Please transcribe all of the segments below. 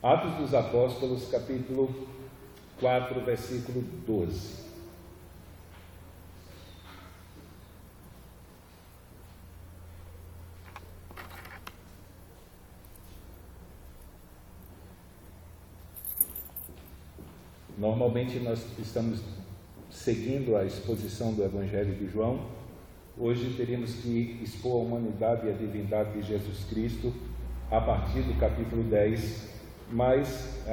Atos dos Apóstolos, capítulo 4, versículo 12. Normalmente nós estamos seguindo a exposição do Evangelho de João. Hoje teríamos que expor a humanidade e a divindade de Jesus Cristo a partir do capítulo 10, mas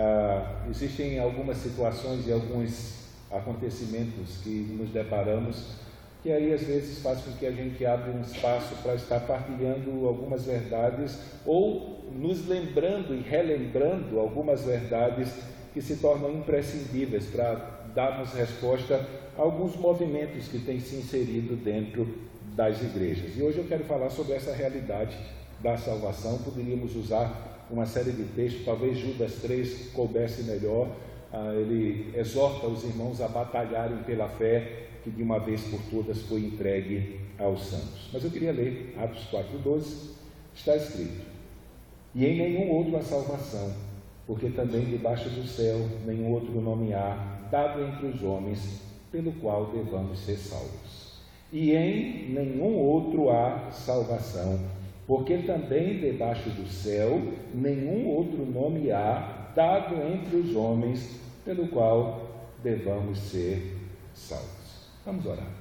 existem algumas situações e alguns acontecimentos que nos deparamos que aí às vezes faz com que a gente abra um espaço para estar partilhando algumas verdades ou nos lembrando e relembrando algumas verdades que se tornam imprescindíveis para darmos resposta a alguns movimentos que têm se inserido dentro das igrejas. E hoje eu quero falar sobre essa realidade da salvação. Poderíamos usar uma série de textos, talvez Judas 3 coubesse melhor. Ele exorta os irmãos a batalharem pela fé que de uma vez por todas foi entregue aos santos. Mas eu queria ler Atos 4:12, está escrito: e em nenhum outro há salvação, porque também debaixo do céu nenhum outro nome há dado entre os homens pelo qual devamos ser salvos. E em nenhum outro há salvação, porque também debaixo do céu nenhum outro nome há dado entre os homens pelo qual devamos ser salvos. Vamos orar.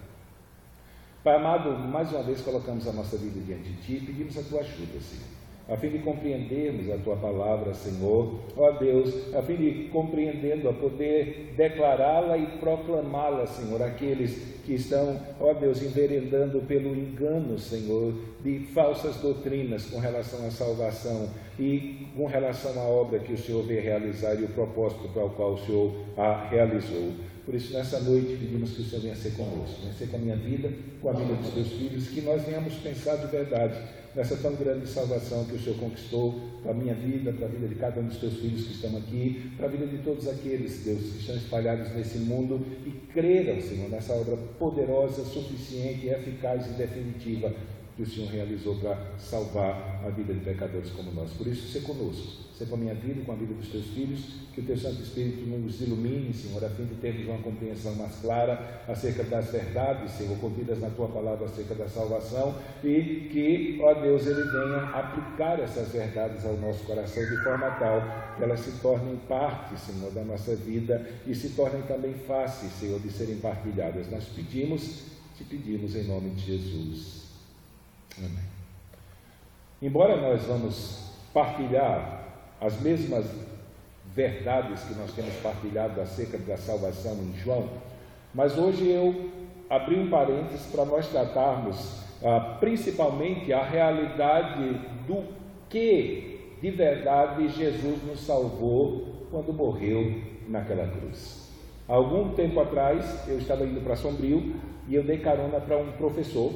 Pai amado, mais uma vez colocamos a nossa vida diante de Ti e pedimos a Tua ajuda, Senhor, a fim de compreendermos a Tua palavra, Senhor, ó Deus, a fim de compreendendo, a poder declará-la e proclamá-la, Senhor, aqueles que estão, ó Deus, enveredando pelo engano, Senhor, de falsas doutrinas com relação à salvação e com relação à obra que o Senhor veio realizar e o propósito para o qual o Senhor a realizou. Por isso, nessa noite, pedimos que o Senhor venha ser conosco, venha ser com a minha vida, com a vida dos teus filhos, que nós venhamos pensar de verdade nessa tão grande salvação que o Senhor conquistou para a minha vida, para a vida de cada um dos teus filhos que estão aqui, para a vida de todos aqueles, Deus, que estão espalhados nesse mundo e creram, Senhor, nessa obra poderosa, suficiente, eficaz e definitiva que o Senhor realizou para salvar a vida de pecadores como nós. Por isso, ser conosco, ser com a minha vida e com a vida dos teus filhos, que o teu Santo Espírito nos ilumine, Senhor, a fim de termos uma compreensão mais clara acerca das verdades, Senhor, contidas na tua palavra acerca da salvação, e que, ó Deus, Ele venha aplicar essas verdades ao nosso coração de forma tal que elas se tornem parte, Senhor, da nossa vida e se tornem também fáceis, Senhor, de serem partilhadas. Nós te pedimos em nome de Jesus. Amém. Embora nós vamos partilhar as mesmas verdades que nós temos partilhado acerca da salvação em João, mas hoje eu abri um parênteses para nós tratarmos principalmente a realidade do que de verdade Jesus nos salvou quando morreu naquela cruz. Há algum tempo atrás eu estava indo para Sombrio e eu dei carona para um professor.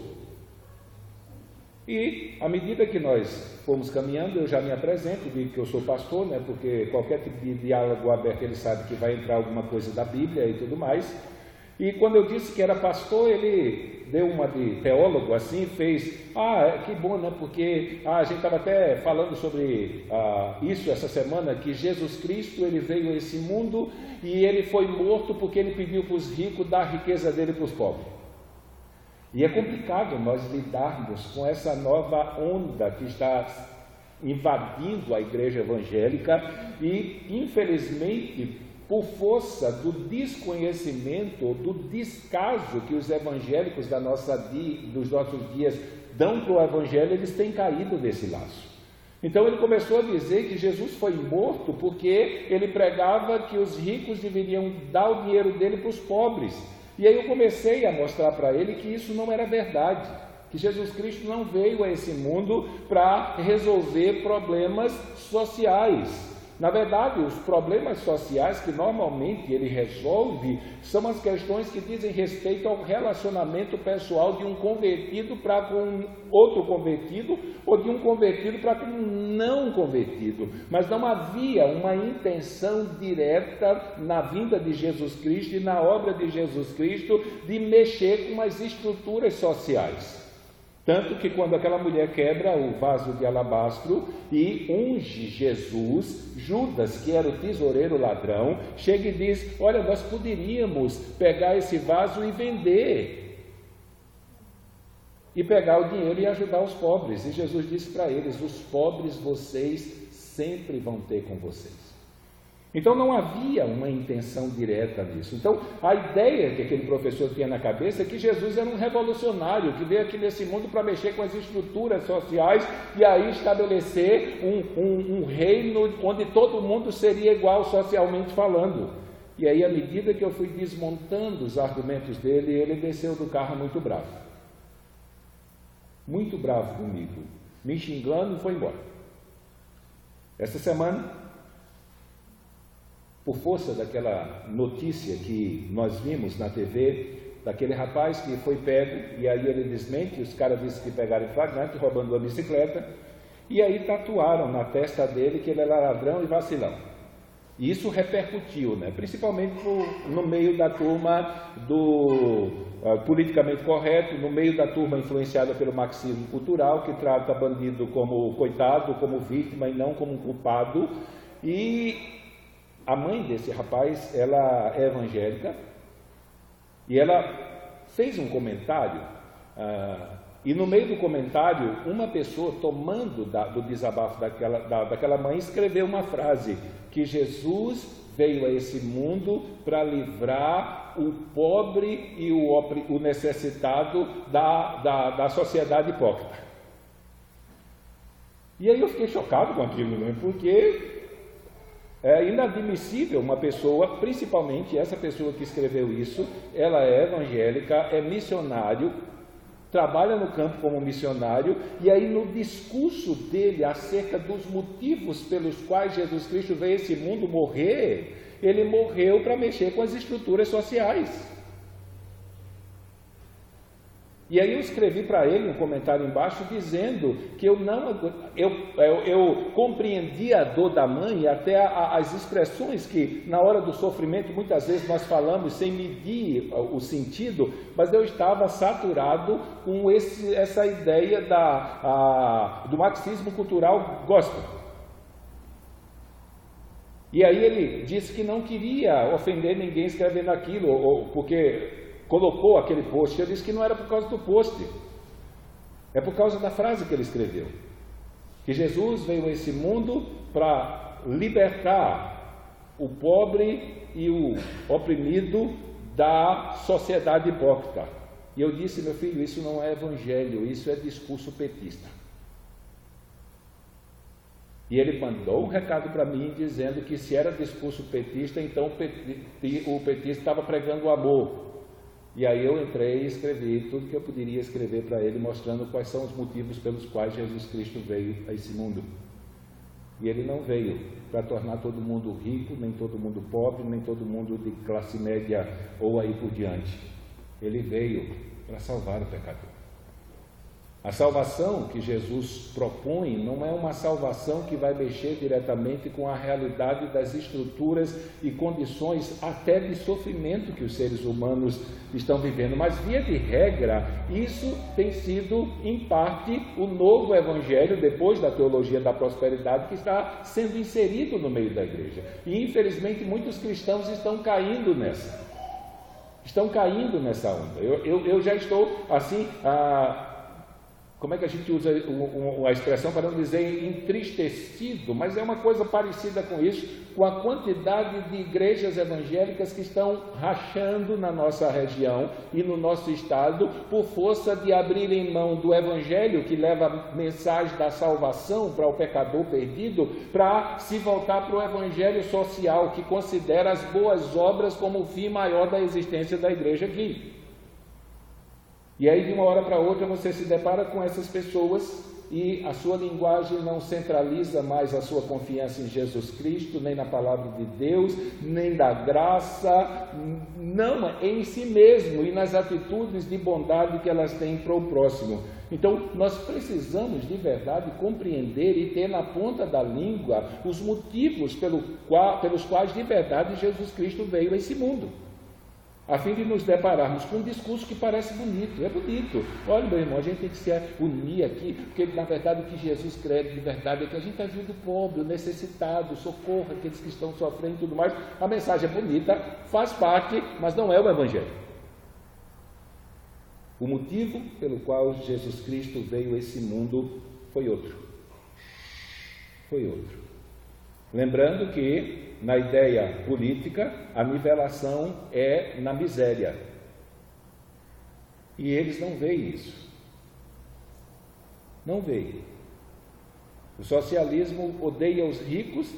E, à medida que nós fomos caminhando, eu já me apresento, digo que eu sou pastor, né, porque qualquer tipo de diálogo aberto ele sabe que vai entrar alguma coisa da Bíblia e tudo mais. E quando eu disse que era pastor, ele deu uma de teólogo assim, fez, que bom, né, porque a gente estava até falando sobre isso essa semana, que Jesus Cristo, ele veio a esse mundo e ele foi morto porque ele pediu para os ricos dar a riqueza dele para os pobres. E é complicado nós lidarmos com essa nova onda que está invadindo a igreja evangélica e, infelizmente, por força do desconhecimento, do descaso que os evangélicos dos nossos dias dão para o evangelho, eles têm caído desse laço. Então ele começou a dizer que Jesus foi morto porque ele pregava que os ricos deveriam dar o dinheiro dele para os pobres. E aí eu comecei a mostrar para ele que isso não era verdade, que Jesus Cristo não veio a esse mundo para resolver problemas sociais. Na verdade, os problemas sociais que normalmente ele resolve são as questões que dizem respeito ao relacionamento pessoal de um convertido para com outro convertido, ou de um convertido para com um não convertido. Mas não havia uma intenção direta na vinda de Jesus Cristo e na obra de Jesus Cristo de mexer com as estruturas sociais. Tanto que quando aquela mulher quebra o vaso de alabastro e unge Jesus, Judas, que era o tesoureiro ladrão, chega e diz: olha, nós poderíamos pegar esse vaso e vender, e pegar o dinheiro e ajudar os pobres. E Jesus disse para eles: os pobres vocês sempre vão ter com vocês. Então não havia uma intenção direta nisso. Então a ideia que aquele professor tinha na cabeça é que Jesus era um revolucionário, que veio aqui nesse mundo para mexer com as estruturas sociais e aí estabelecer um reino onde todo mundo seria igual socialmente falando. E aí, à medida que eu fui desmontando os argumentos dele, ele desceu do carro muito bravo comigo, me xingando e foi embora. Essa semana, por força daquela notícia que nós vimos na TV, daquele rapaz que foi pego, e aí ele desmente, os caras dizem que pegaram em flagrante, roubando uma bicicleta, e aí tatuaram na testa dele que ele era ladrão e vacilão. E isso repercutiu, principalmente no meio da turma do politicamente correto, no meio da turma influenciada pelo marxismo cultural, que trata bandido como coitado, como vítima e não como culpado. E a mãe desse rapaz, ela é evangélica, e ela fez um comentário, e no meio do comentário, uma pessoa, tomando do desabafo daquela mãe, escreveu uma frase, que Jesus veio a esse mundo para livrar o pobre e o necessitado da sociedade hipócrita. E aí eu fiquei chocado com aquilo, porque é inadmissível uma pessoa, principalmente essa pessoa que escreveu isso, ela é evangélica, é missionário, trabalha no campo como missionário, e aí no discurso dele acerca dos motivos pelos quais Jesus Cristo veio a esse mundo morrer, ele morreu para mexer com as estruturas sociais. E aí eu escrevi para ele um comentário embaixo dizendo que eu compreendi a dor da mãe e até as expressões que na hora do sofrimento muitas vezes nós falamos sem medir o sentido, mas eu estava saturado com essa ideia do marxismo cultural gospel. E aí ele disse que não queria ofender ninguém escrevendo aquilo, porque colocou aquele post. Eu disse que não era por causa do post, é por causa da frase que ele escreveu, que Jesus veio a esse mundo para libertar o pobre e o oprimido da sociedade hipócrita. E eu disse: meu filho, isso não é evangelho, isso é discurso petista. E ele mandou um recado para mim dizendo que se era discurso petista, então o petista estava pregando o amor. E aí eu entrei e escrevi tudo que eu poderia escrever para ele, mostrando quais são os motivos pelos quais Jesus Cristo veio a esse mundo. E ele não veio para tornar todo mundo rico, nem todo mundo pobre, nem todo mundo de classe média ou aí por diante. Ele veio para salvar o pecador. A salvação que Jesus propõe não é uma salvação que vai mexer diretamente com a realidade das estruturas e condições até de sofrimento que os seres humanos estão vivendo, mas via de regra, isso tem sido em parte o novo evangelho depois da teologia da prosperidade que está sendo inserido no meio da igreja. E infelizmente muitos cristãos estão caindo nessa onda. Eu já estou assim, como é que a gente usa a expressão para não dizer entristecido, mas é uma coisa parecida com isso, com a quantidade de igrejas evangélicas que estão rachando na nossa região e no nosso estado por força de abrirem mão do evangelho que leva a mensagem da salvação para o pecador perdido, para se voltar para o evangelho social que considera as boas obras como o fim maior da existência da igreja aqui. E aí de uma hora para outra você se depara com essas pessoas e a sua linguagem não centraliza mais a sua confiança em Jesus Cristo, nem na palavra de Deus, nem da graça, não, em si mesmo e nas atitudes de bondade que elas têm para o próximo. Então nós precisamos de verdade compreender e ter na ponta da língua os motivos pelos quais de verdade Jesus Cristo veio a esse mundo. a fim de nos depararmos com um discurso que parece bonito, é bonito. Olha, meu irmão, a gente tem que se unir aqui, porque na verdade o que Jesus crê de verdade é que a gente ajuda o pobre, o necessitado, socorro aqueles que estão sofrendo e tudo mais. A mensagem é bonita, faz parte, mas não é o Evangelho. O motivo pelo qual Jesus Cristo veio a esse mundo foi outro. Foi outro. Lembrando que na ideia política, a nivelação é na miséria. E eles não veem isso. Não veem. O socialismo odeia os ricos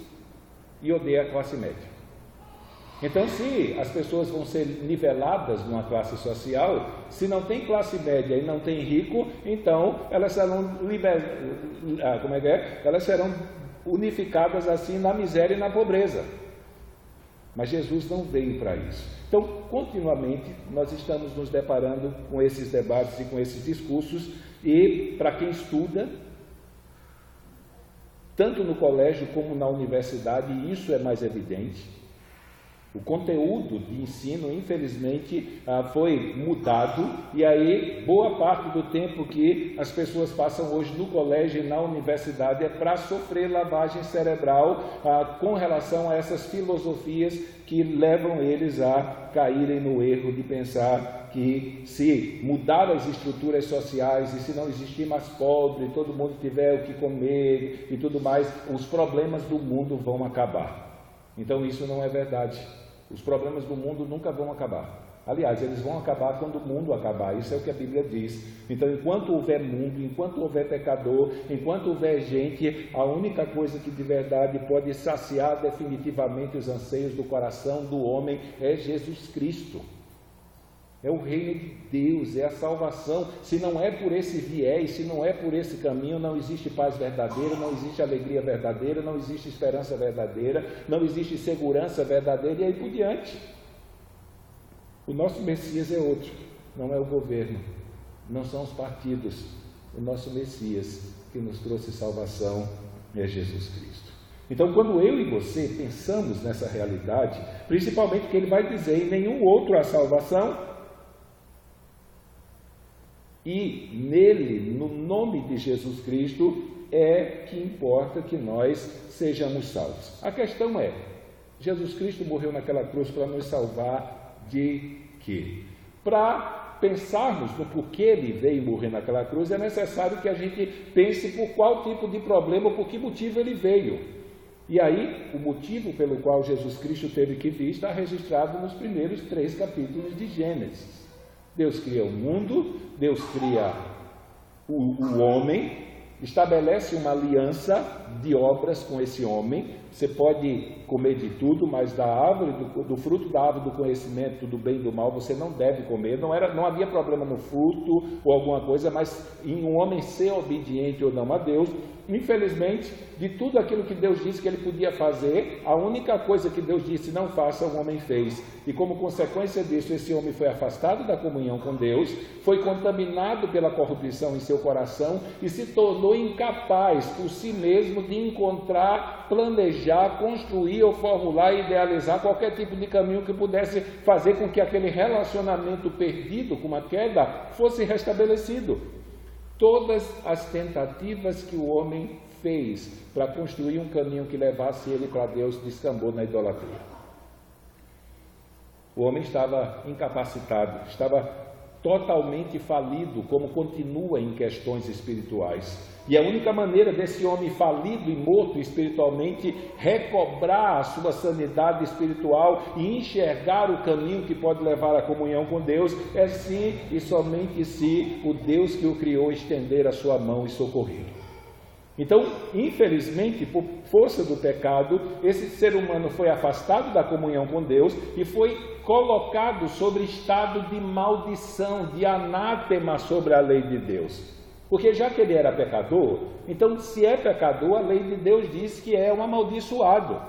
e odeia a classe média. Então, se as pessoas vão ser niveladas numa classe social, se não tem classe média e não tem rico, então elas serão elas serão unificadas assim na miséria e na pobreza. Mas Jesus não veio para isso. Então, continuamente, nós estamos nos deparando com esses debates e com esses discursos, e para quem estuda, tanto no colégio como na universidade, isso é mais evidente. O conteúdo de ensino, infelizmente, foi mudado, e aí boa parte do tempo que as pessoas passam hoje no colégio e na universidade é para sofrer lavagem cerebral com relação a essas filosofias que levam eles a caírem no erro de pensar que se mudar as estruturas sociais e se não existir mais pobre, todo mundo tiver o que comer e tudo mais, os problemas do mundo vão acabar. Então isso não é verdade. Os problemas do mundo nunca vão acabar. Aliás, eles vão acabar quando o mundo acabar. Isso é o que a Bíblia diz. Então, enquanto houver mundo, enquanto houver pecador, enquanto houver gente, a única coisa que de verdade pode saciar definitivamente os anseios do coração do homem é Jesus Cristo. É o reino de Deus, é a salvação. Se não é por esse viés, se não é por esse caminho, não existe paz verdadeira, não existe alegria verdadeira, não existe esperança verdadeira, não existe segurança verdadeira, e aí por diante. O nosso Messias é outro, não é o governo, não são os partidos. O nosso Messias que nos trouxe salvação é Jesus Cristo. Então, quando eu e você pensamos nessa realidade, principalmente que ele vai dizer, em nenhum outro há salvação, e nele, no nome de Jesus Cristo, é que importa que nós sejamos salvos. A questão é, Jesus Cristo morreu naquela cruz para nos salvar de quê? Para pensarmos no porquê ele veio morrer naquela cruz, é necessário que a gente pense por qual tipo de problema, por que motivo ele veio. E aí, o motivo pelo qual Jesus Cristo teve que vir está registrado nos primeiros 3 capítulos de Gênesis. Deus cria o mundo, Deus cria o homem, estabelece uma aliança de obras com esse homem. Você pode comer de tudo, mas da árvore, do fruto da árvore do conhecimento do bem e do mal, você não deve comer. Não havia problema no fruto ou alguma coisa, mas em um homem ser obediente ou não a Deus. Infelizmente, de tudo aquilo que Deus disse que ele podia fazer, a única coisa que Deus disse não faça, o homem fez. E como consequência disso, esse homem foi afastado da comunhão com Deus, foi contaminado pela corrupção em seu coração e se tornou incapaz por si mesmo de encontrar, planejar, construir ou formular e idealizar qualquer tipo de caminho que pudesse fazer com que aquele relacionamento perdido com a queda fosse restabelecido. Todas as tentativas que o homem fez para construir um caminho que levasse ele para Deus descambou na idolatria. O homem estava incapacitado, estava totalmente falido, como continua em questões espirituais. E a única maneira desse homem falido e morto espiritualmente recobrar a sua sanidade espiritual e enxergar o caminho que pode levar à comunhão com Deus é se e somente se o Deus que o criou estender a sua mão e socorrê-lo. Então, infelizmente, por força do pecado, esse ser humano foi afastado da comunhão com Deus e foi colocado sobre estado de maldição, de anátema sobre a lei de Deus. Porque já que ele era pecador, então se é pecador, a lei de Deus diz que é um amaldiçoado.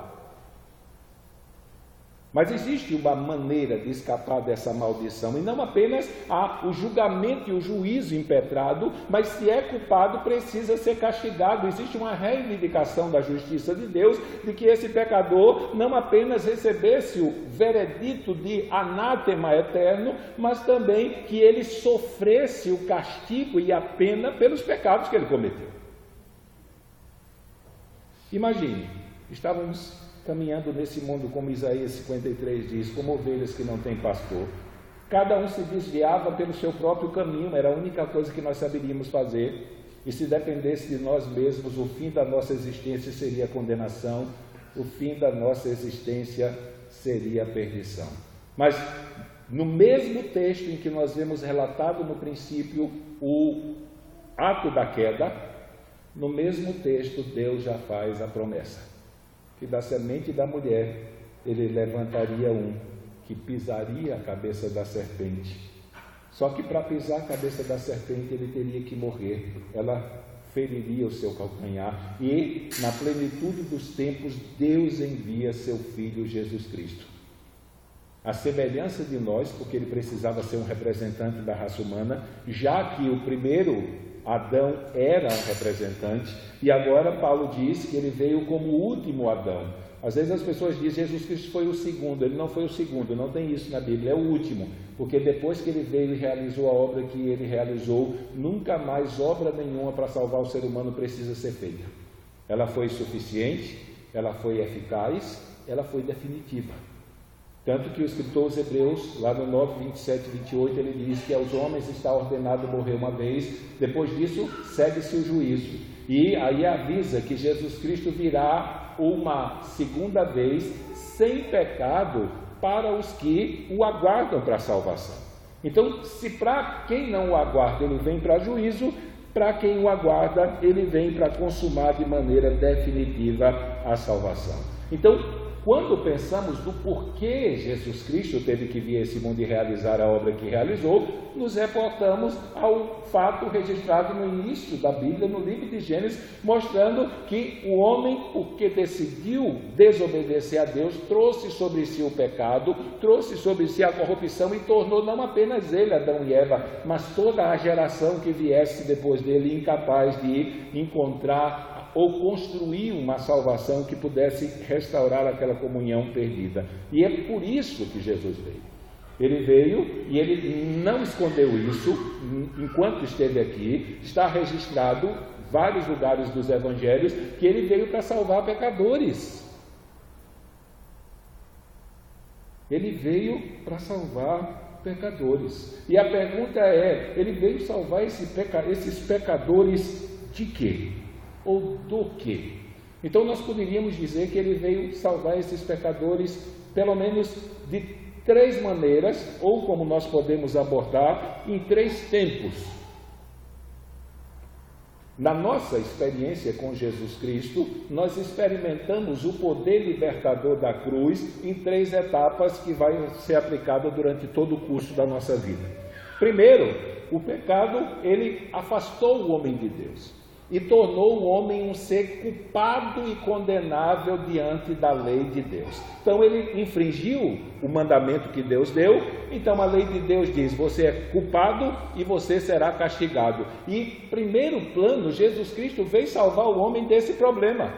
Mas existe uma maneira de escapar dessa maldição, e não apenas há o julgamento e o juízo impetrado, mas se é culpado precisa ser castigado. Existe uma reivindicação da justiça de Deus de que esse pecador não apenas recebesse o veredito de anátema eterno, mas também que ele sofresse o castigo e a pena pelos pecados que ele cometeu. Imagine, estávamos caminhando nesse mundo, como Isaías 53 diz, como ovelhas que não têm pastor. Cada um se desviava pelo seu próprio caminho, era a única coisa que nós saberíamos fazer. E se dependesse de nós mesmos, o fim da nossa existência seria a condenação, o fim da nossa existência seria a perdição. Mas no mesmo texto em que nós vemos relatado no princípio o ato da queda, no mesmo texto Deus já faz a promessa que da semente da mulher ele levantaria um que pisaria a cabeça da serpente. Só que para pisar a cabeça da serpente ele teria que morrer, ela feriria o seu calcanhar, e na plenitude dos tempos Deus envia seu Filho Jesus Cristo. A semelhança de nós, porque ele precisava ser um representante da raça humana, já que o primeiro Adão era um representante, e agora Paulo diz que ele veio como o último Adão. Às vezes as pessoas dizem que Jesus Cristo foi o segundo. Ele não foi o segundo, não tem isso na Bíblia, é o último, porque depois que ele veio e realizou a obra que ele realizou, nunca mais obra nenhuma para salvar o ser humano precisa ser feita. Ela foi suficiente, ela foi eficaz, ela foi definitiva. Tanto que o escritor aos Hebreus, lá no 9, 27 e 28, ele diz que aos homens está ordenado morrer uma vez, depois disso segue-se o juízo. E aí avisa que Jesus Cristo virá uma segunda vez, sem pecado, para os que o aguardam para a salvação. Então, se para quem não o aguarda ele vem para juízo, para quem o aguarda ele vem para consumar de maneira definitiva a salvação. Então, quando pensamos do porquê Jesus Cristo teve que vir a esse mundo e realizar a obra que realizou, nos reportamos ao fato registrado no início da Bíblia, no livro de Gênesis, mostrando que o homem, porque decidiu desobedecer a Deus, trouxe sobre si o pecado, trouxe sobre si a corrupção e tornou não apenas ele, Adão e Eva, mas toda a geração que viesse depois dele incapaz de encontrar ou construir uma salvação que pudesse restaurar aquela comunhão perdida. E é por isso que Jesus veio. Ele veio e ele não escondeu isso enquanto esteve aqui. Está registrado em vários lugares dos evangelhos que ele veio para salvar pecadores. Ele veio para salvar pecadores. E a pergunta é, ele veio salvar esses pecadores de quê? Ou do quê? Então nós poderíamos dizer que ele veio salvar esses pecadores pelo menos de 3 maneiras, ou como nós podemos abordar, em 3 tempos. Na nossa experiência com Jesus Cristo, nós experimentamos o poder libertador da cruz em 3 etapas que vai ser aplicada durante todo o curso da nossa vida. Primeiro, o pecado, ele afastou o homem de Deus e tornou o homem um ser culpado e condenável diante da lei de Deus. Então ele infringiu o mandamento que Deus deu, então a lei de Deus diz, você é culpado e você será castigado. E, primeiro plano, Jesus Cristo veio salvar o homem desse problema.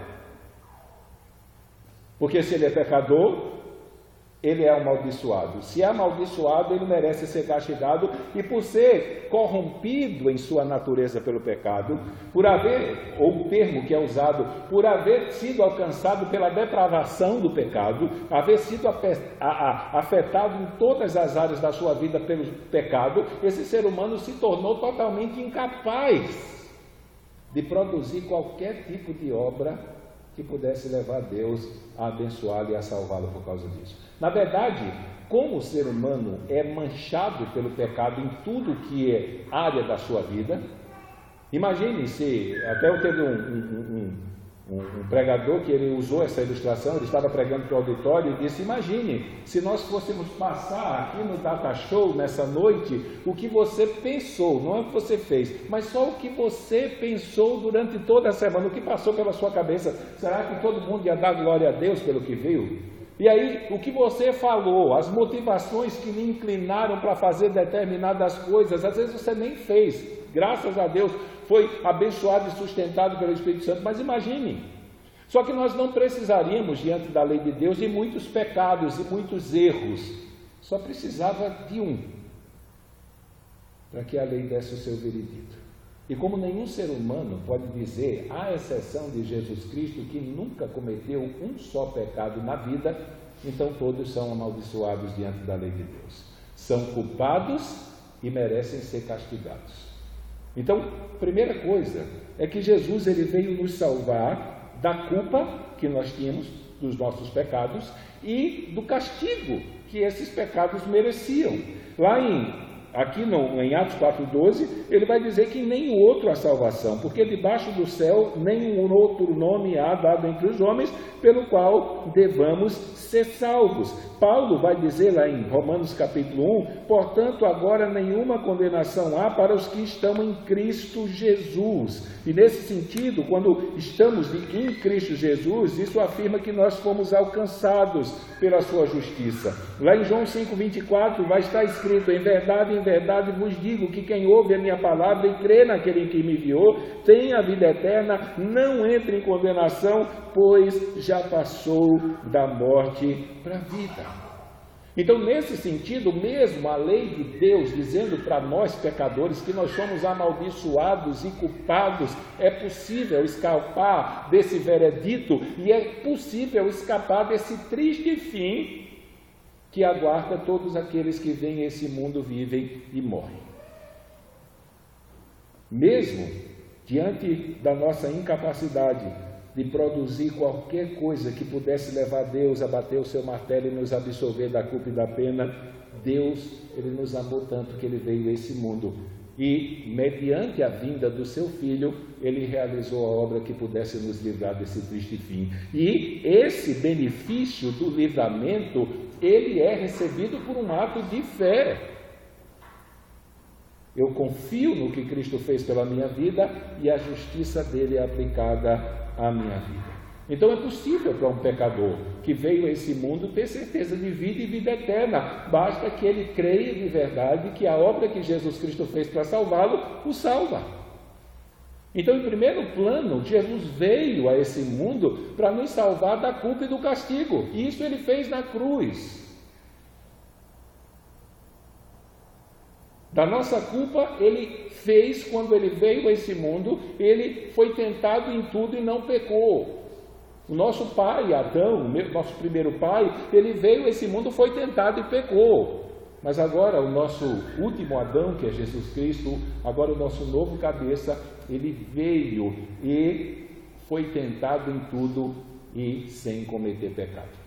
Porque se ele é pecador, ele é amaldiçoado. Se é amaldiçoado, ele merece ser castigado, e por ser corrompido em sua natureza pelo pecado, por haver, ou o termo que é usado, por haver sido alcançado pela depravação do pecado, haver sido afetado em todas as áreas da sua vida pelo pecado, esse ser humano se tornou totalmente incapaz de produzir qualquer tipo de obra que pudesse levar Deus a abençoá-lo e a salvá-lo por causa disso. Na verdade, como o ser humano é manchado pelo pecado em tudo que é área da sua vida, imagine se, até eu teve um pregador que ele usou essa ilustração, ele estava pregando para o auditório e disse, imagine se nós fôssemos passar aqui no Data Show nessa noite, o que você pensou, não é o que você fez, mas só o que você pensou durante toda a semana, o que passou pela sua cabeça. Será que todo mundo ia dar glória a Deus pelo que viu? E aí, o que você falou, as motivações que lhe inclinaram para fazer determinadas coisas, às vezes você nem fez. Graças a Deus, foi abençoado e sustentado pelo Espírito Santo. Mas imagine, só que nós não precisaríamos, diante da lei de Deus, de muitos pecados e muitos erros. Só precisava de um, para que a lei desse o seu veredito. E como nenhum ser humano pode dizer, à exceção de Jesus Cristo, que nunca cometeu um só pecado na vida, então todos são amaldiçoados diante da lei de Deus. São culpados e merecem ser castigados. Então, primeira coisa, é que Jesus ele veio nos salvar da culpa que nós tínhamos dos nossos pecados e do castigo que esses pecados mereciam. Aqui em Atos 4,12, ele vai dizer que nem o outro há salvação, porque debaixo do céu nenhum outro nome há dado entre os homens, pelo qual devamos ser salvos. Paulo vai dizer lá em Romanos capítulo 1, portanto agora nenhuma condenação há para os que estão em Cristo Jesus. E nesse sentido, quando estamos em Cristo Jesus, isso afirma que nós fomos alcançados pela sua justiça. Lá em João 5,24 vai estar escrito, em verdade vos digo que quem ouve a minha palavra e crê naquele que me enviou, tem a vida eterna, não entra em condenação, pois já passou da morte para a vida. Então, nesse sentido, mesmo a lei de Deus dizendo para nós pecadores que nós somos amaldiçoados e culpados, é possível escapar desse veredito e é possível escapar desse triste fim que aguarda todos aqueles que vêm a esse mundo, vivem e morrem. Mesmo diante da nossa incapacidade de produzir qualquer coisa que pudesse levar Deus a bater o seu martelo e nos absolver da culpa e da pena, Deus, Ele nos amou tanto que Ele veio a esse mundo. E, mediante a vinda do seu Filho, Ele realizou a obra que pudesse nos livrar desse triste fim. E esse benefício do livramento, ele é recebido por um ato de fé. Eu confio no que Cristo fez pela minha vida e a justiça dele é aplicada à minha vida. Então é possível para um pecador que veio a esse mundo ter certeza de vida e vida eterna. Basta que ele creia de verdade que a obra que Jesus Cristo fez para salvá-lo, o salva. Então, em primeiro plano, Jesus veio a esse mundo para nos salvar da culpa e do castigo. E isso ele fez na cruz. Da nossa culpa, ele fez quando ele veio a esse mundo, ele foi tentado em tudo e não pecou. O nosso pai, Adão, nosso primeiro pai, ele veio a esse mundo, foi tentado e pecou. Mas agora o nosso último Adão, que é Jesus Cristo, agora o nosso novo cabeça, ele veio e foi tentado em tudo e sem cometer pecado.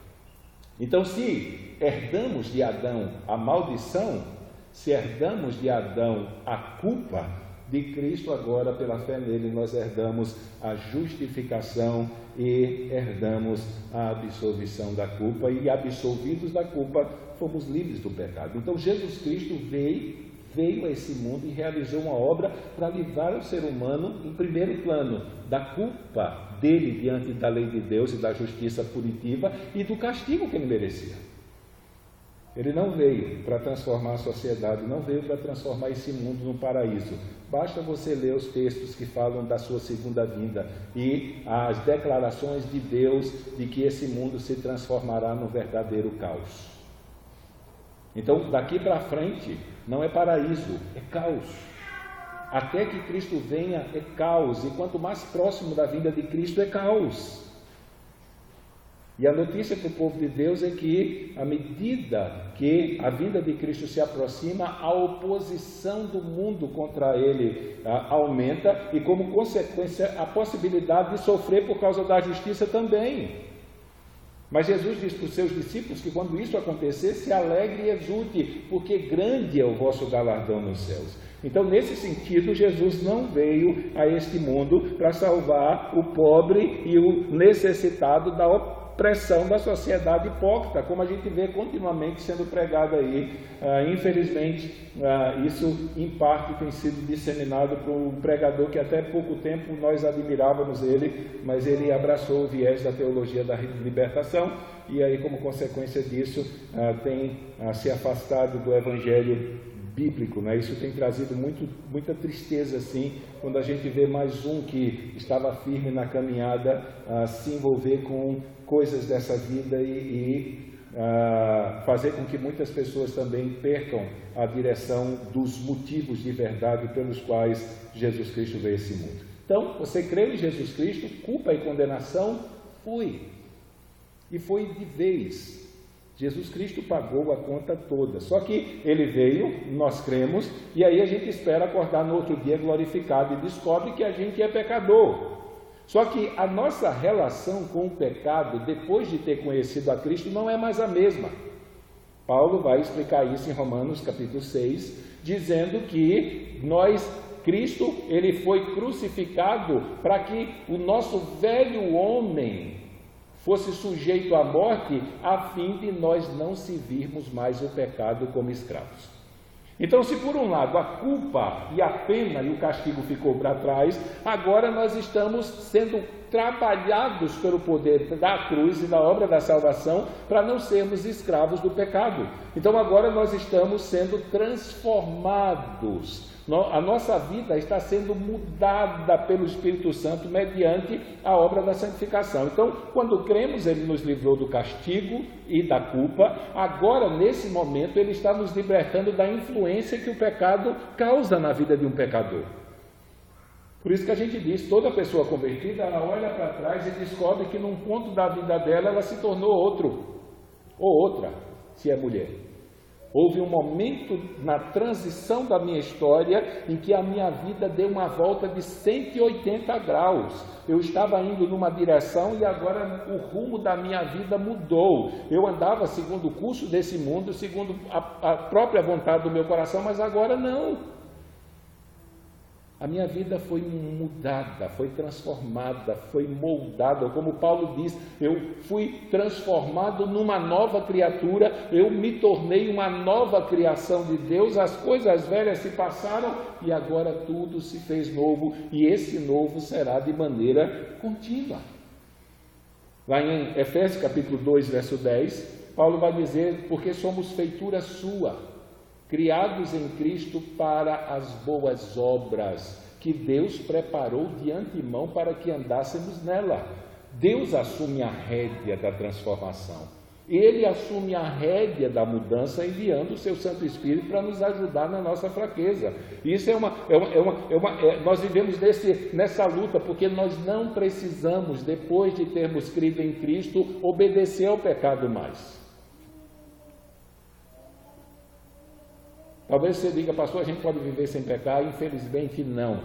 Então, se herdamos de Adão a maldição, se herdamos de Adão a culpa, de Cristo agora, pela fé nele, nós herdamos a justificação e herdamos a absolvição da culpa, e absolvidos da culpa, fomos livres do pecado. Então Jesus Cristo veio a esse mundo e realizou uma obra para livrar o ser humano, em primeiro plano, da culpa dele diante da lei de Deus e da justiça punitiva e do castigo que ele merecia. Ele não veio para transformar a sociedade, não veio para transformar esse mundo num paraíso. Basta você ler os textos que falam da sua segunda vinda e as declarações de Deus de que esse mundo se transformará num verdadeiro caos. Então, daqui para frente, não é paraíso, é caos. Até que Cristo venha, é caos. E quanto mais próximo da vinda de Cristo, é caos. E a notícia para o povo de Deus é que, à medida que a vinda de Cristo se aproxima, a oposição do mundo contra ele aumenta e, como consequência, a possibilidade de sofrer por causa da justiça também. Mas Jesus diz para os seus discípulos que quando isso acontecer, se alegre e exulte, porque grande é o vosso galardão nos céus. Então, nesse sentido, Jesus não veio a este mundo para salvar o pobre e o necessitado da pressão da sociedade hipócrita, como a gente vê continuamente sendo pregado aí. Infelizmente, isso em parte tem sido disseminado por um pregador que até pouco tempo nós admirávamos ele, mas ele abraçou o viés da teologia da libertação e aí, como consequência disso, tem se afastado do evangelho bíblico, né? Isso tem trazido muita tristeza, assim, quando a gente vê mais um que estava firme na caminhada se envolver com coisas dessa vida e fazer com que muitas pessoas também percam a direção dos motivos de verdade pelos quais Jesus Cristo veio a esse mundo. Então, você crê em Jesus Cristo, culpa e condenação, e foi de vez. Jesus Cristo pagou a conta toda, só que Ele veio, nós cremos, e aí a gente espera acordar no outro dia glorificado e descobre que a gente é pecador. Só que a nossa relação com o pecado, depois de ter conhecido a Cristo, não é mais a mesma. Paulo vai explicar isso em Romanos capítulo 6, dizendo que Cristo, Ele foi crucificado para que o nosso velho homem fosse sujeito à morte, a fim de nós não servirmos mais o pecado como escravos. Então, se por um lado a culpa e a pena e o castigo ficou para trás, agora nós estamos sendo trabalhados pelo poder da cruz e da obra da salvação para não sermos escravos do pecado. Então agora nós estamos sendo transformados. A nossa vida está sendo mudada pelo Espírito Santo mediante a obra da santificação. Então, quando cremos, Ele nos livrou do castigo e da culpa. Agora, nesse momento, Ele está nos libertando da influência que o pecado causa na vida de um pecador. Por isso que a gente diz, toda pessoa convertida, ela olha para trás e descobre que num ponto da vida dela, ela se tornou outro, ou outra, se é mulher. Houve um momento na transição da minha história em que a minha vida deu uma volta de 180 graus. Eu estava indo numa direção e agora o rumo da minha vida mudou. Eu andava segundo o curso desse mundo, segundo a própria vontade do meu coração, mas agora não. A minha vida foi mudada, foi transformada, foi moldada. Como Paulo diz, eu fui transformado numa nova criatura, eu me tornei uma nova criação de Deus, as coisas velhas se passaram e agora tudo se fez novo, e esse novo será de maneira contínua. Lá em Efésios capítulo 2, verso 10, Paulo vai dizer, porque somos feitura sua, criados em Cristo para as boas obras, que Deus preparou de antemão para que andássemos nela. Deus assume a rédea da transformação. Ele assume a rédea da mudança, enviando o seu Santo Espírito para nos ajudar na nossa fraqueza. Isso nós vivemos nessa luta, porque nós não precisamos, depois de termos crido em Cristo, obedecer ao pecado mais. Talvez você diga, pastor, a gente pode viver sem pecar? Infelizmente não.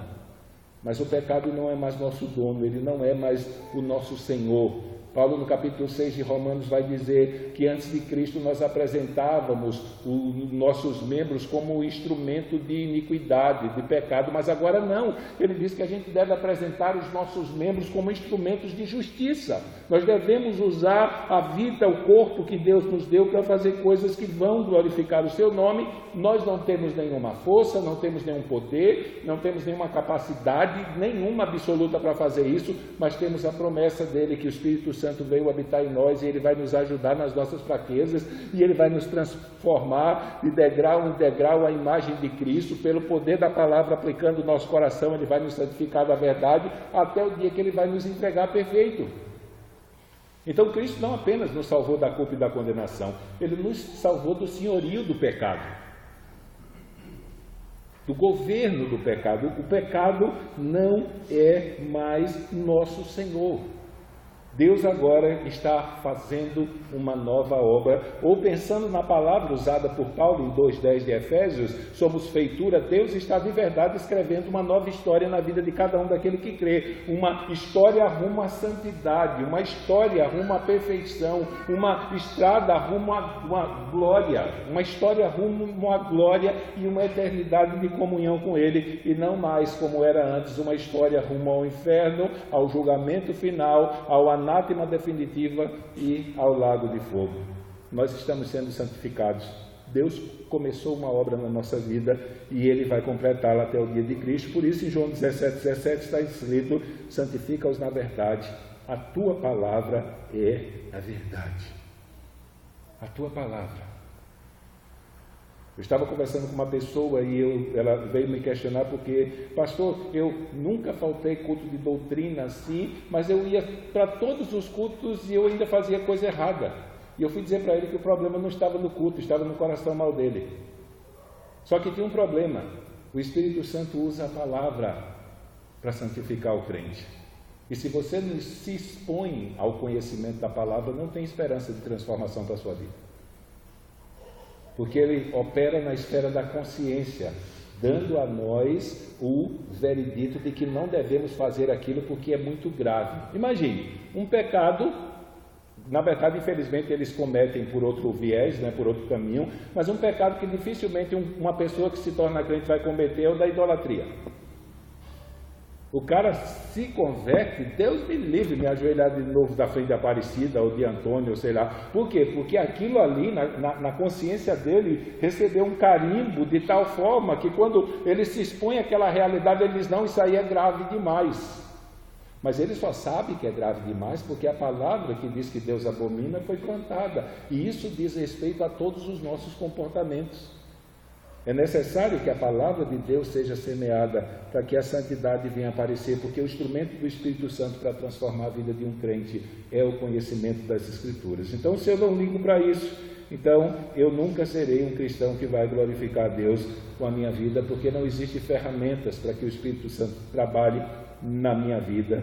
Mas o pecado não é mais nosso dono, ele não é mais o nosso Senhor. Paulo, no capítulo 6 de Romanos, vai dizer que antes de Cristo nós apresentávamos os nossos membros como instrumento de iniquidade, de pecado, mas agora não. Ele diz que a gente deve apresentar os nossos membros como instrumentos de justiça. Nós devemos usar a vida, o corpo que Deus nos deu para fazer coisas que vão glorificar o seu nome. Nós não temos nenhuma força, não temos nenhum poder, não temos nenhuma capacidade, nenhuma absoluta para fazer isso, mas temos a promessa dele que o Espírito Santo veio habitar em nós e Ele vai nos ajudar nas nossas fraquezas e Ele vai nos transformar de degrau em degrau à imagem de Cristo, pelo poder da palavra aplicando o nosso coração. Ele vai nos santificar da verdade até o dia que Ele vai nos entregar perfeito. Então Cristo não apenas nos salvou da culpa e da condenação, Ele nos salvou do senhorio do pecado, do governo do pecado. O pecado não é mais nosso Senhor. Deus agora está fazendo uma nova obra, ou pensando na palavra usada por Paulo em 2,10 de Efésios, somos feitura. Deus está de verdade escrevendo uma nova história na vida de cada um daquele que crê, uma história rumo à santidade, uma história rumo à perfeição, uma estrada rumo à glória, uma história rumo à glória e uma eternidade de comunhão com Ele, e não mais como era antes, uma história rumo ao inferno, ao julgamento final, ao anátema definitiva e ao lago de fogo. Nós estamos sendo santificados. Deus começou uma obra na nossa vida e Ele vai completá-la até o dia de Cristo. Por isso, em João 17:17 está escrito: santifica-os na verdade. A tua palavra é a verdade. A tua palavra. Eu estava conversando com uma pessoa e ela veio me questionar porque, pastor, eu nunca faltei culto de doutrina assim, mas eu ia para todos os cultos e eu ainda fazia coisa errada. E eu fui dizer para ele que o problema não estava no culto, estava no coração mau dele. Só que tinha um problema. O Espírito Santo usa a palavra para santificar o crente. E se você não se expõe ao conhecimento da palavra, não tem esperança de transformação para a sua vida. Porque ele opera na esfera da consciência, dando a nós o veredito de que não devemos fazer aquilo porque é muito grave. Imagine, um pecado, na verdade, infelizmente, eles cometem por outro viés, né, por outro caminho, mas um pecado que dificilmente uma pessoa que se torna crente vai cometer é o da idolatria. O cara se converte, Deus me livre me ajoelhar de novo da frente de Aparecida ou de Antônio, ou sei lá. Por quê? Porque aquilo ali, na consciência dele, recebeu um carimbo de tal forma que quando ele se expõe àquela realidade, ele diz: não, isso aí é grave demais. Mas ele só sabe que é grave demais porque a palavra que diz que Deus abomina foi plantada. E isso diz respeito a todos os nossos comportamentos. É necessário que a palavra de Deus seja semeada para que a santidade venha aparecer, porque o instrumento do Espírito Santo para transformar a vida de um crente é o conhecimento das Escrituras. Então, se eu não ligo para isso, então eu nunca serei um cristão que vai glorificar a Deus com a minha vida, porque não existem ferramentas para que o Espírito Santo trabalhe na minha vida,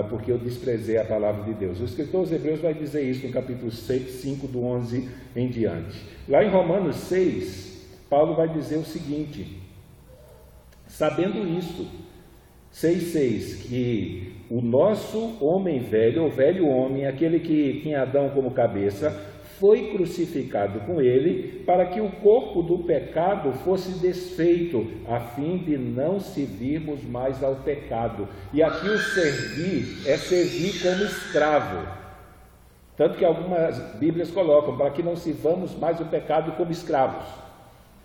porque eu desprezei a palavra de Deus. O escritor aos Hebreus vai dizer isso no capítulo 5, do 11 em diante. Lá em Romanos 6, Paulo vai dizer o seguinte: sabendo isto, 6,6, que o nosso homem velho, ou velho homem, aquele que tinha Adão como cabeça, foi crucificado com ele, para que o corpo do pecado fosse desfeito, a fim de não servirmos mais ao pecado. E aqui o servir é servir como escravo. Tanto que algumas Bíblias colocam, para que não sirvamos mais o pecado como escravos.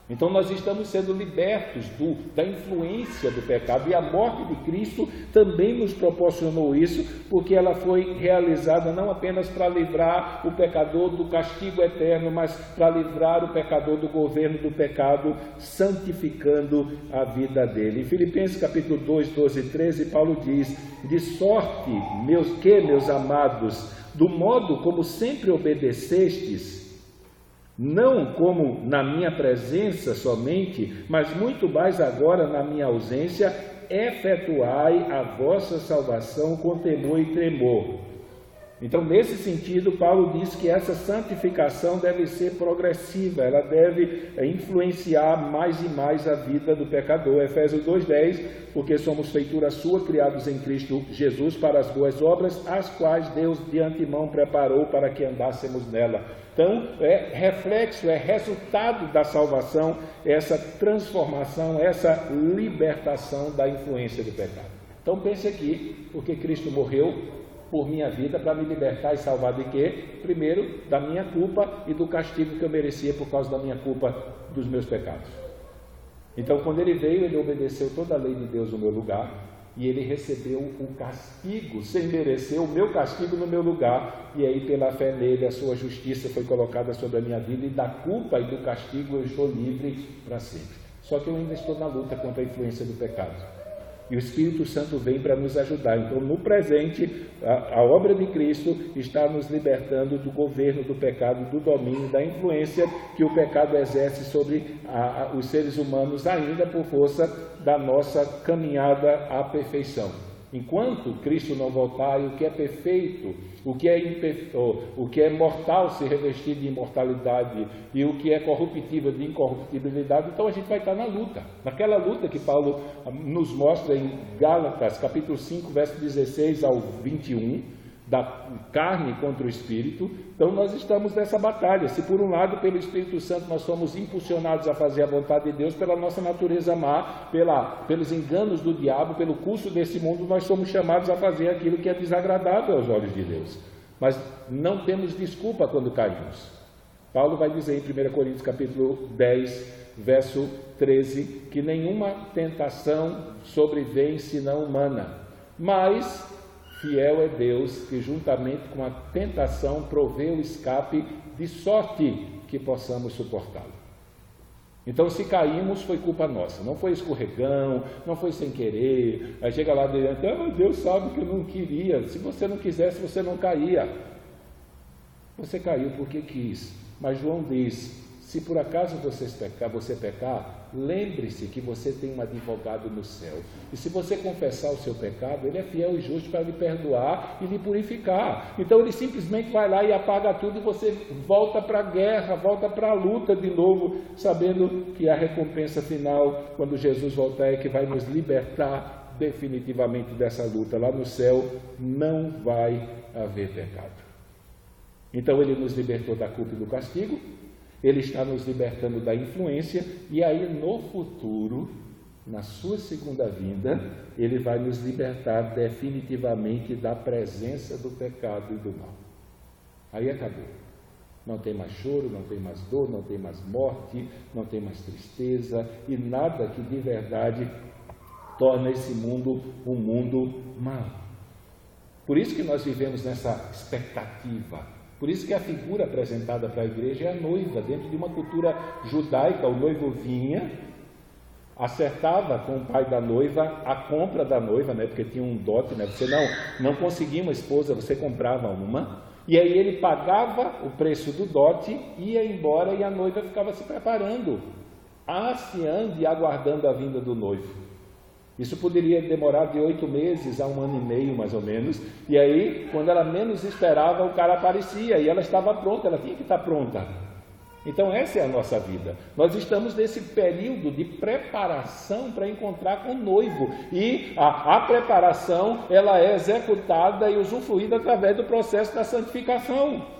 Então nós estamos sendo libertos da influência do pecado, e a morte de Cristo também nos proporcionou isso, porque ela foi realizada não apenas para livrar o pecador do castigo eterno, mas para livrar o pecador do governo do pecado, santificando a vida dele. Em Filipenses capítulo 2, 12 e 13, Paulo diz: de sorte, meus amados, do modo como sempre obedecestes, não como na minha presença somente, mas muito mais agora na minha ausência, efetuai a vossa salvação com temor e tremor. Então, nesse sentido, Paulo diz que essa santificação deve ser progressiva, ela deve influenciar mais e mais a vida do pecador. Efésios 2,10, porque somos feitura sua, criados em Cristo Jesus para as boas obras, as quais Deus de antemão preparou para que andássemos nela. Então, é reflexo, é resultado da salvação, essa transformação, essa libertação da influência do pecado. Então, pense aqui, porque Cristo morreu por minha vida para me libertar e salvar de quê? Primeiro, da minha culpa e do castigo que eu merecia por causa da minha culpa, dos meus pecados. Então, quando ele veio, ele obedeceu toda a lei de Deus no meu lugar, e ele recebeu o castigo, sem merecer o meu castigo no meu lugar, e aí pela fé nele a sua justiça foi colocada sobre a minha vida, e da culpa e do castigo eu estou livre para sempre. Só que eu ainda estou na luta contra a influência do pecado. E o Espírito Santo vem para nos ajudar. Então, no presente, a obra de Cristo está nos libertando do governo do pecado, do domínio, da influência que o pecado exerce sobre os seres humanos, ainda por força da nossa caminhada à perfeição. Enquanto Cristo não voltar, o que é perfeito, o que é mortal se revestir de imortalidade, e o que é corruptível de incorruptibilidade, então a gente vai estar na luta, naquela luta que Paulo nos mostra em Gálatas, capítulo 5, verso 16 ao 21, da carne contra o Espírito. Então nós estamos nessa batalha. Se por um lado, pelo Espírito Santo, nós somos impulsionados a fazer a vontade de Deus, pela nossa natureza má, pelos enganos do diabo, pelo curso desse mundo, nós somos chamados a fazer aquilo que é desagradável aos olhos de Deus. Mas não temos desculpa quando caímos. Paulo vai dizer em 1 Coríntios capítulo 10, verso 13, que nenhuma tentação sobrevém senão humana, mas fiel é Deus, que juntamente com a tentação provê o escape, de sorte que possamos suportá-lo. Então, se caímos, foi culpa nossa, não foi escorregão, não foi sem querer. Aí chega lá diante, Deus sabe que eu não queria. Se você não quisesse, você não caía. Você caiu porque quis. Mas João diz, se por acaso você pecar, lembre-se que você tem um advogado no céu. E se você confessar o seu pecado, ele é fiel e justo para lhe perdoar e lhe purificar. Então ele simplesmente vai lá e apaga tudo e você volta para a guerra, volta para a luta de novo, sabendo que a recompensa final, quando Jesus voltar, é que vai nos libertar definitivamente dessa luta. Lá no céu não vai haver pecado. Então ele nos libertou da culpa e do castigo, ele está nos libertando da influência, e aí no futuro, na sua segunda vinda, ele vai nos libertar definitivamente da presença do pecado e do mal. Aí acabou. Não tem mais choro, não tem mais dor, não tem mais morte, não tem mais tristeza, e nada que de verdade torna esse mundo um mundo mau. Por isso que nós vivemos nessa expectativa. Por isso que a figura apresentada para a igreja é a noiva. Dentro de uma cultura judaica, o noivo vinha, acertava com o pai da noiva a compra da noiva, porque tinha um dote, você não conseguia uma esposa, você comprava uma, e aí ele pagava o preço do dote, ia embora e a noiva ficava se preparando, ansiando e aguardando a vinda do noivo. Isso poderia demorar de 8 meses a 1 ano e meio, mais ou menos. E aí, quando ela menos esperava, o cara aparecia e ela estava pronta, ela tinha que estar pronta. Então, essa é a nossa vida. Nós estamos nesse período de preparação para encontrar com o noivo. E a preparação, ela é executada e usufruída através do processo da santificação.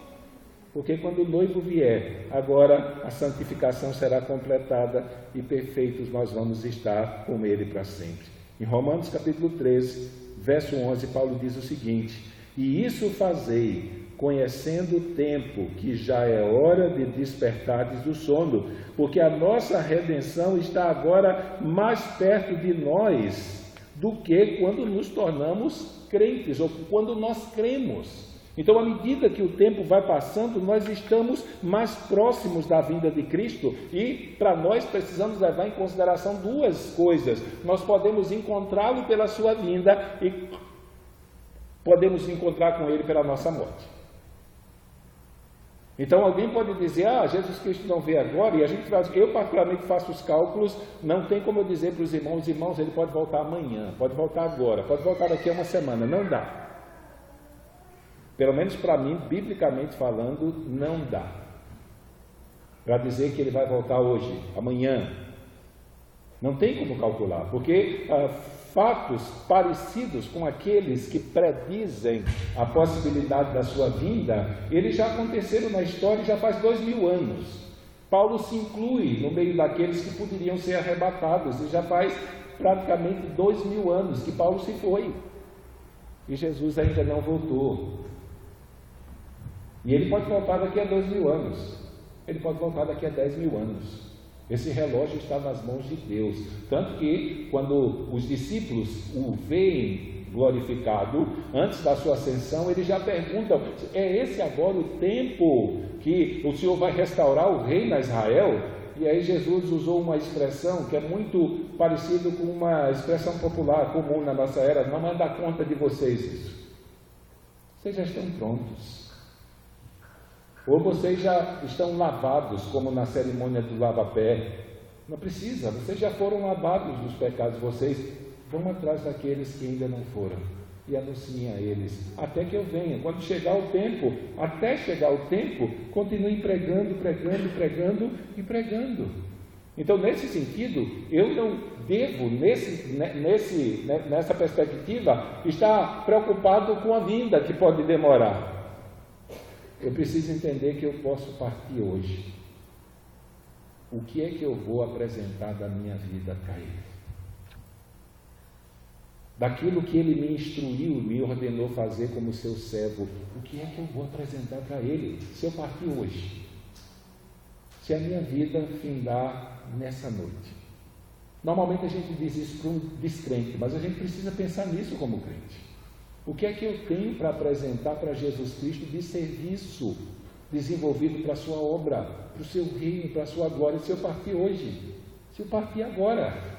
Porque quando o noivo vier, agora a santificação será completada e perfeitos nós vamos estar com ele para sempre. Em Romanos capítulo 13, verso 11, Paulo diz o seguinte: e isso fazei, conhecendo o tempo, que já é hora de despertardes do sono, porque a nossa redenção está agora mais perto de nós do que quando nos tornamos crentes, ou quando nós cremos. Então, à medida que o tempo vai passando, nós estamos mais próximos da vinda de Cristo, e para nós precisamos levar em consideração duas coisas. Nós podemos encontrá-lo pela sua vinda e podemos encontrar com ele pela nossa morte. Então alguém pode dizer, Jesus Cristo não veio agora, e a gente faz, eu particularmente faço os cálculos, não tem como eu dizer para os irmãos, ele pode voltar amanhã, pode voltar agora, pode voltar daqui a uma semana, não dá. Pelo menos para mim, biblicamente falando, não dá. Para dizer que ele vai voltar hoje, amanhã. Não tem como calcular, porque fatos parecidos com aqueles que predizem a possibilidade da sua vinda, eles já aconteceram na história já faz 2000 anos. Paulo se inclui no meio daqueles que poderiam ser arrebatados, e já faz praticamente 2000 anos que Paulo se foi. E Jesus ainda não voltou. E ele pode voltar daqui a 2000 anos, ele pode voltar daqui a 10.000 anos. Esse relógio está nas mãos de Deus. Tanto que, quando os discípulos o veem glorificado, antes da sua ascensão, eles já perguntam: é esse agora o tempo que o Senhor vai restaurar o reino a Israel? E aí Jesus usou uma expressão que é muito parecida com uma expressão popular comum na nossa era: não é da conta de vocês isso. Vocês já estão prontos. Ou vocês já estão lavados, como na cerimônia do lava-pé. Não precisa, vocês já foram lavados dos pecados de vocês. Vão atrás daqueles que ainda não foram e anunciem a eles, até que eu venha. Quando chegar o tempo, até chegar o tempo, continuem pregando, pregando, pregando e pregando. Então, nesse sentido, eu não devo, nessa perspectiva, estar preocupado com a vinda que pode demorar. Eu preciso entender que eu posso partir hoje. O que é que eu vou apresentar da minha vida para Ele? Daquilo que Ele me instruiu, me ordenou fazer como seu servo, o que é que eu vou apresentar para Ele se eu partir hoje? Se a minha vida findar nessa noite. Normalmente a gente diz isso para um descrente, mas a gente precisa pensar nisso como crente. O que é que eu tenho para apresentar para Jesus Cristo de serviço desenvolvido para a sua obra, para o seu reino, para a sua glória, se eu partir hoje, se eu partir agora?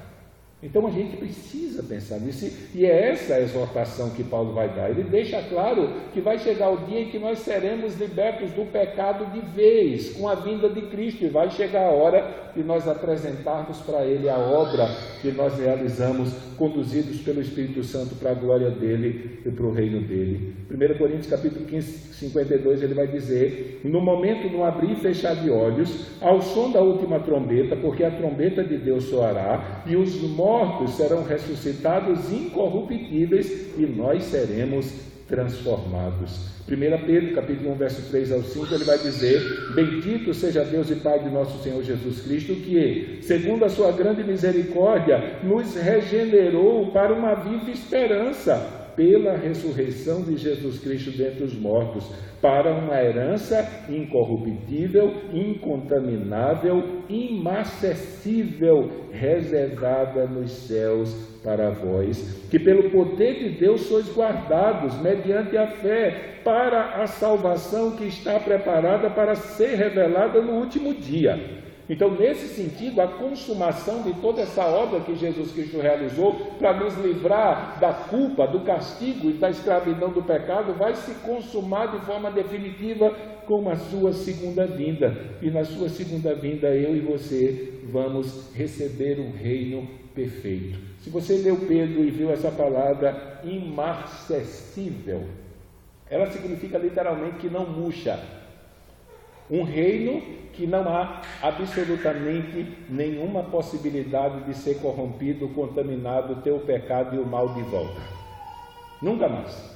Então a gente precisa pensar nisso, e é essa a exortação que Paulo vai dar. Ele deixa claro que vai chegar o dia em que nós seremos libertos do pecado de vez, com a vinda de Cristo, e vai chegar a hora de nós apresentarmos para Ele a obra que nós realizamos, conduzidos pelo Espírito Santo para a glória dEle e para o reino dEle. 1 Coríntios capítulo 15, 52, ele vai dizer: no momento no abrir e fechar de olhos, ao som da última trombeta, porque a trombeta de Deus soará, e os mortos serão ressuscitados incorruptíveis, e nós seremos transformados. 1 Pedro, capítulo 1, verso 3 ao 5, ele vai dizer: bendito seja Deus e Pai de nosso Senhor Jesus Cristo, que, segundo a sua grande misericórdia, nos regenerou para uma viva esperança, pela ressurreição de Jesus Cristo dentre os mortos, para uma herança incorruptível, incontaminável, imacessível, reservada nos céus para vós, que pelo poder de Deus sois guardados, mediante a fé, para a salvação que está preparada para ser revelada no último dia. Então, nesse sentido, a consumação de toda essa obra que Jesus Cristo realizou para nos livrar da culpa, do castigo e da escravidão do pecado, vai se consumar de forma definitiva com a sua segunda vinda. E na sua segunda vinda, eu e você vamos receber o reino perfeito. Se você leu Pedro e viu essa palavra imarcessível, ela significa literalmente que não murcha. Um reino que não há absolutamente nenhuma possibilidade de ser corrompido, contaminado, ter o pecado e o mal de volta. Nunca mais.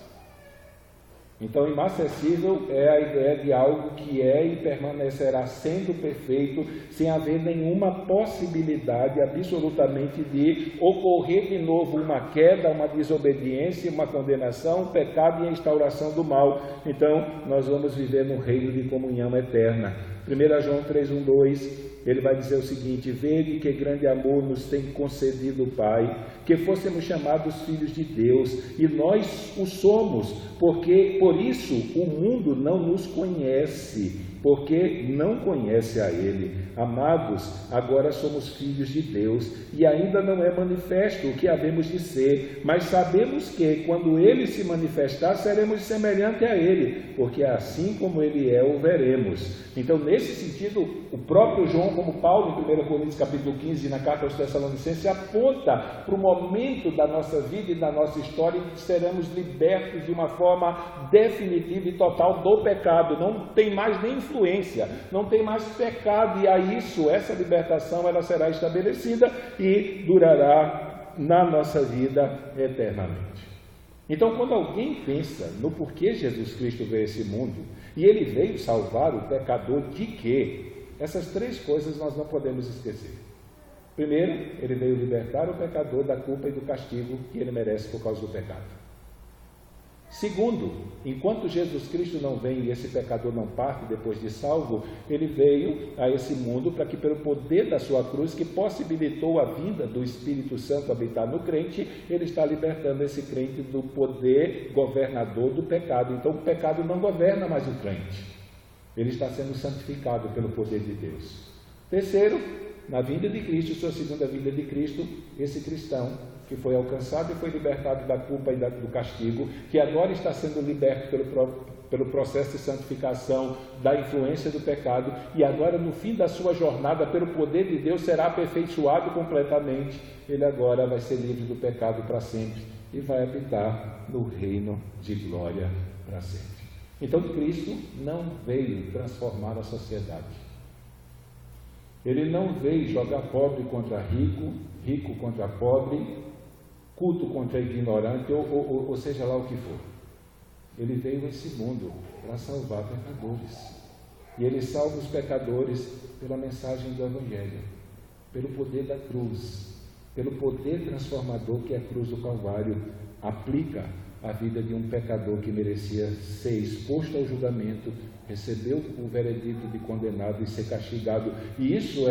Então, imacessível é a ideia de algo que é e permanecerá sendo perfeito, sem haver nenhuma possibilidade absolutamente de ocorrer de novo uma queda, uma desobediência, uma condenação, um pecado e a instauração do mal. Então, nós vamos viver num reino de comunhão eterna. 1 João 3, 1, 2, ele vai dizer o seguinte: vede que grande amor nos tem concedido o Pai, que fôssemos chamados filhos de Deus, e nós o somos, porque por isso o mundo não nos conhece, porque não conhece a Ele. Amados, agora somos filhos de Deus, e ainda não é manifesto o que havemos de ser, mas sabemos que, quando Ele se manifestar, seremos semelhantes a Ele, porque assim como Ele é, o veremos. Então, nesse sentido, o próprio João, como Paulo, em 1 Coríntios capítulo 15, na carta aos Tessalonicenses, aponta para o momento da nossa vida e da nossa história em que seremos libertos de uma forma definitiva e total do pecado. Não tem mais nem influência, não tem mais pecado, e a isso, essa libertação, ela será estabelecida e durará na nossa vida eternamente. Então, quando alguém pensa no porquê Jesus Cristo veio a esse mundo, e Ele veio salvar o pecador de quê? Essas três coisas nós não podemos esquecer. Primeiro, Ele veio libertar o pecador da culpa e do castigo que ele merece por causa do pecado. Segundo, enquanto Jesus Cristo não vem e esse pecador não parte depois de salvo, Ele veio a esse mundo para que, pelo poder da sua cruz, que possibilitou a vinda do Espírito Santo habitar no crente, Ele está libertando esse crente do poder governador do pecado. Então, o pecado não governa mais o crente. Ele está sendo santificado pelo poder de Deus. Terceiro, na vinda de Cristo, sua segunda vinda de Cristo, esse cristão que foi alcançado e foi libertado da culpa e do castigo, que agora está sendo liberto pelo processo de santificação, da influência do pecado, e agora no fim da sua jornada, pelo poder de Deus, será aperfeiçoado completamente. Ele agora vai ser livre do pecado para sempre e vai habitar no reino de glória para sempre. Então, Cristo não veio transformar a sociedade. Ele não veio jogar pobre contra rico, rico contra pobre, culto contra ignorante, ou seja lá o que for. Ele veio a esse mundo para salvar pecadores. E Ele salva os pecadores pela mensagem do Evangelho, pelo poder da cruz, pelo poder transformador que a cruz do Calvário aplica à vida de um pecador que merecia ser exposto ao julgamento, recebeu o veredito de condenado e ser castigado. E isso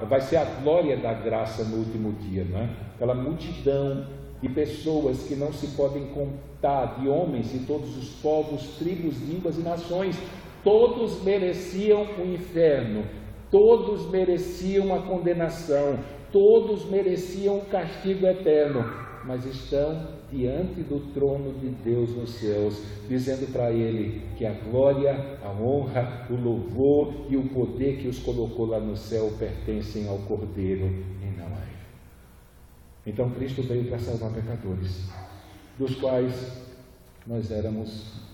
vai ser a glória da graça no último dia, não é? Aquela multidão de pessoas que não se podem contar, de homens de todos os povos, tribos, línguas e nações. Todos mereciam o inferno, todos mereciam a condenação, todos mereciam o castigo eterno, mas estão diante do trono de Deus nos céus, dizendo para Ele que a glória, a honra, o louvor e o poder que os colocou lá no céu pertencem ao Cordeiro e não a Ele. Então Cristo veio para salvar pecadores, dos quais nós éramos.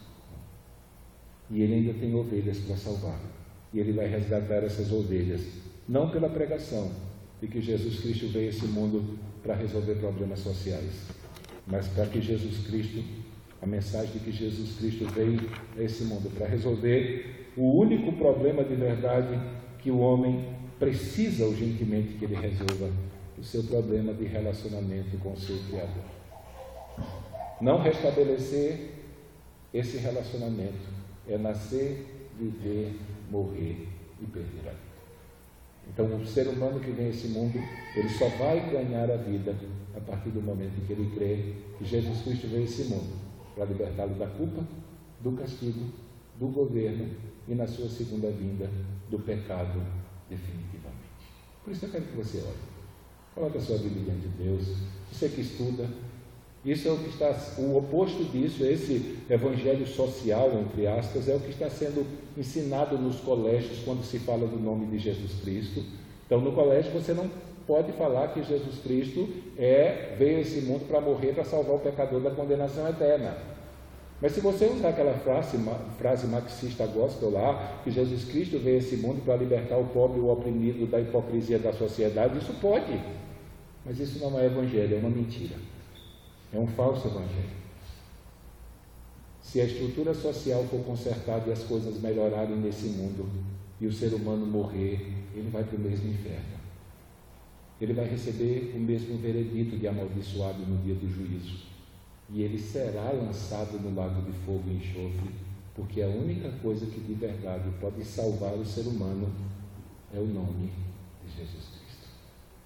E Ele ainda tem ovelhas para salvar. E Ele vai resgatar essas ovelhas, não pela pregação de que Jesus Cristo veio a esse mundo para resolver problemas sociais, mas para que Jesus Cristo, a mensagem de que Jesus Cristo veio a esse mundo para resolver o único problema de verdade que o homem precisa urgentemente que ele resolva, o seu problema de relacionamento com o seu Criador. Não restabelecer esse relacionamento é nascer, viver, morrer e perder a vida. Então, o ser humano que vem a esse mundo, ele só vai ganhar a vida a partir do momento em que ele crê que Jesus Cristo veio a esse mundo para libertá-lo da culpa, do castigo, do governo e, na sua segunda vinda, do pecado definitivamente. Por isso eu quero que você ore. Coloque a sua Bíblia diante de Deus. Você que estuda, isso é o que está, o oposto disso, esse evangelho social, entre aspas, é o que está sendo ensinado nos colégios quando se fala do nome de Jesus Cristo. Então, no colégio você não pode falar que Jesus Cristo veio a esse mundo para morrer, para salvar o pecador da condenação eterna. Mas se você usar aquela frase marxista gospel lá, que Jesus Cristo veio a esse mundo para libertar o pobre e o oprimido da hipocrisia da sociedade, isso pode. Mas isso não é evangelho, é uma mentira. É um falso evangelho. Se a estrutura social for consertada e as coisas melhorarem nesse mundo, e o ser humano morrer, ele vai para o mesmo inferno. Ele vai receber o mesmo veredito de amaldiçoado no dia do juízo. E ele será lançado no lago de fogo e enxofre, porque a única coisa que de verdade pode salvar o ser humano é o nome de Jesus Cristo.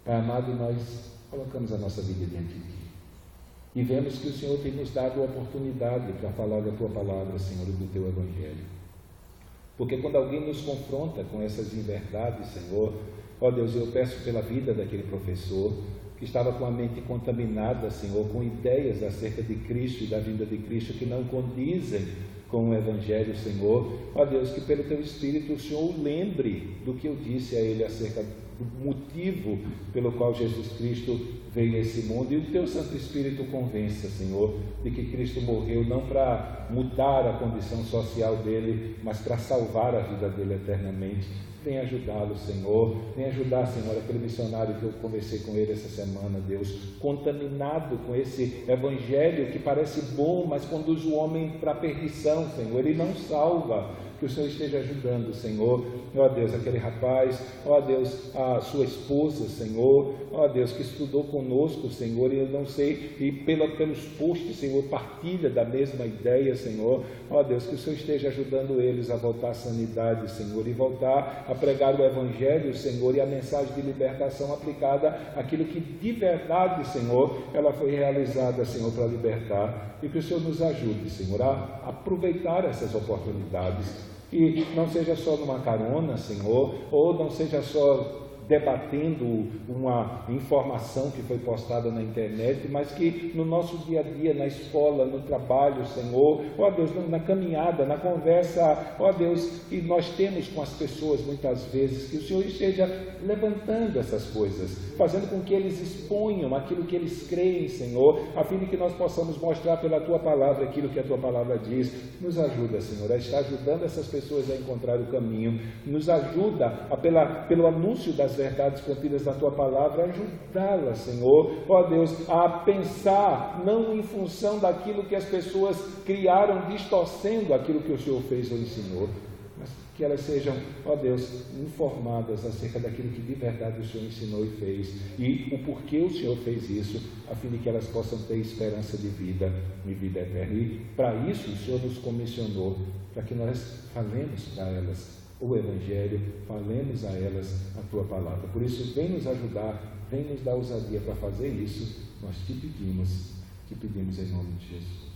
Pai amado, nós colocamos a nossa vida diante de Ti. E vemos que o Senhor tem nos dado a oportunidade para falar da Tua palavra, Senhor, e do Teu Evangelho. Porque quando alguém nos confronta com essas inverdades, Senhor, ó Deus, eu peço pela vida daquele professor que estava com a mente contaminada, Senhor, com ideias acerca de Cristo e da vinda de Cristo que não condizem com o Evangelho, Senhor. Ó Deus, que pelo Teu Espírito o Senhor o lembre do que eu disse a ele acerca do motivo pelo qual Jesus Cristo veio a esse mundo, e o Teu Santo Espírito convença, Senhor, de que Cristo morreu não para mudar a condição social dele, mas para salvar a vida dele eternamente. Vem ajudá-lo, Senhor. Vem ajudar, Senhor, aquele missionário que eu conversei com ele essa semana, Deus, contaminado com esse evangelho que parece bom, mas conduz o homem para a perdição, Senhor. Ele não salva. Que o Senhor esteja ajudando, Senhor. Ó Deus, aquele rapaz, ó Deus, a sua esposa, Senhor, ó Deus, que estudou conosco, Senhor, e eu não sei, e pelos posts, Senhor, partilha da mesma ideia, Senhor. Ó Deus, que o Senhor esteja ajudando eles a voltar à sanidade, Senhor, e voltar a pregar o Evangelho, Senhor, e a mensagem de libertação aplicada àquilo que de verdade, Senhor, ela foi realizada, Senhor, para libertar. E que o Senhor nos ajude, Senhor, a aproveitar essas oportunidades. E não seja só numa carona, Senhor, ou não seja só debatendo uma informação que foi postada na internet, mas que no nosso dia a dia, na escola, no trabalho, Senhor, ó Deus, na caminhada, na conversa, ó Deus, que nós temos com as pessoas muitas vezes, que o Senhor esteja levantando essas coisas, fazendo com que eles exponham aquilo que eles creem, Senhor, a fim de que nós possamos mostrar pela Tua Palavra aquilo que a Tua Palavra diz. Nos ajuda, Senhor, a estar ajudando essas pessoas a encontrar o caminho. Nos ajuda pelo anúncio das verdades contidas na Tua Palavra, ajudá-las, Senhor, ó Deus, a pensar não em função daquilo que as pessoas criaram, distorcendo aquilo que o Senhor fez ou ensinou, mas que elas sejam, ó Deus, informadas acerca daquilo que de verdade o Senhor ensinou e fez, e o porquê o Senhor fez isso, a fim de que elas possam ter esperança de vida e vida eterna. E para isso o Senhor nos comissionou, para que nós falemos para elas o Evangelho, falemos a elas a Tua Palavra. Por isso, vem nos ajudar, vem nos dar ousadia para fazer isso. Nós te pedimos em nome de Jesus.